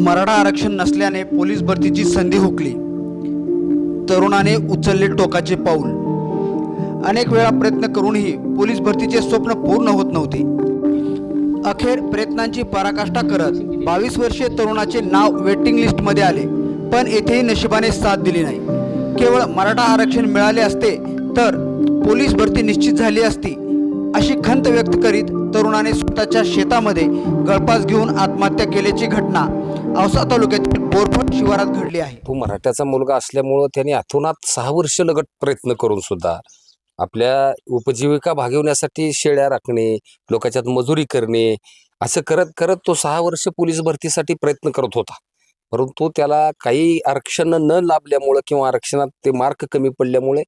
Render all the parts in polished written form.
मराठा आरक्षण नसल्याने पोलीस भरतीची संधी हुकली. तरुणाने उचलले टोकाचे पाऊल. अनेक वेळा प्रयत्न करूनही पोलीस भरतीचे स्वप्न पूर्ण होत नव्हते. अखेर प्रयत्नांची पराकाष्ठा करत 22 वर्षीय तरुणाचे नाव वेटिंग लिस्टमध्ये आले. पण येथेही नशिबाने साथ दिली नाही. केवळ मराठा आरक्षण मिळाले असते तर पोलीस भरती निश्चित झाली असती, अशी खंत व्यक्त करीत तरुणाने स्वतःच्या शेतामध्ये गळफास घेऊन आत्महत्या केल्याची घटना औसा तालुक्यातील बोरफड शिवारात घडली आहे. तो मराठ्याचा मुलगा असल्यामुळं त्याने अतोनात 6 वर्ष लगट प्रयत्न करून सुद्धा आपल्या उपजीविका भागवण्यासाठी शेळ्या राखणे, लोकांच्यात मजुरी करणे, असं करत करत तो 6 वर्ष पोलीस भरतीसाठी प्रयत्न करत होता. परंतु त्याला काही आरक्षण न लाभल्यामुळं किंवा आरक्षणात ते मार्क कमी पडल्यामुळे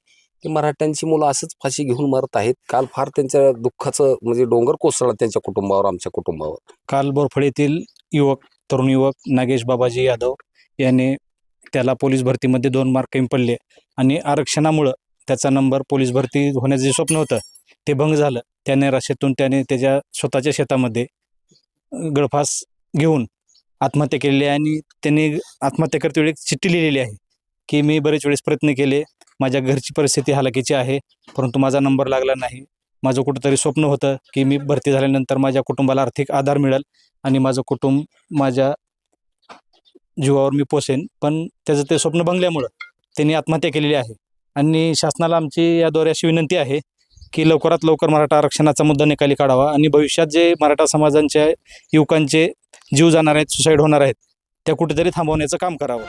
ते मराठ्यांची मुलं असंच फाशी घेऊन मरत आहेत. काल फार त्यांच्या दुःखाचं म्हणजे डोंगर कोसळला त्यांच्या कुटुंबावर, आमच्या कुटुंबावर. काल बोरफड येथील तरुण युवक नागेश बाबाजी यादव याने त्याला पोलीस भरतीमध्ये 2 मार्क कमी पडले आणि आरक्षणामुळं त्याचा नंबर पोलीस भरती होण्याचं जे स्वप्न होतं ते भंग झालं. त्याने रशेतून त्याने त्याच्या स्वतःच्या शेतामध्ये गळफास घेऊन आत्महत्या केलेली आहे आणि त्यांनी आत्महत्या करते वेळी चिठ्ठी लिहिलेली आहे की मी बरेच वेळेस प्रयत्न केले, माझ्या घरची परिस्थिती हालाकीची आहे, परंतु माझा नंबर लागला नाही. माझं कुठंतरी स्वप्न होतं की मी भरती झाल्यानंतर माझ्या कुटुंबाला आर्थिक आधार मिळेल आणि माझं कुटुंब माझ्या जीवावर मी पोसेन, पण त्याचं ते स्वप्न भंगल्यामुळं त्यांनी आत्महत्या केलेली आहे. आणि शासनाला आमची याद्वारे अशी विनंती आहे की लवकरात लवकर मराठा आरक्षणाचा मुद्दा निकाली काढावा आणि भविष्यात जे मराठा समाजांच्या युवकांचे जीव जाणार आहेत, सुसाईड होणार आहेत, त्या कुठेतरी थांबवण्याचं काम करावं.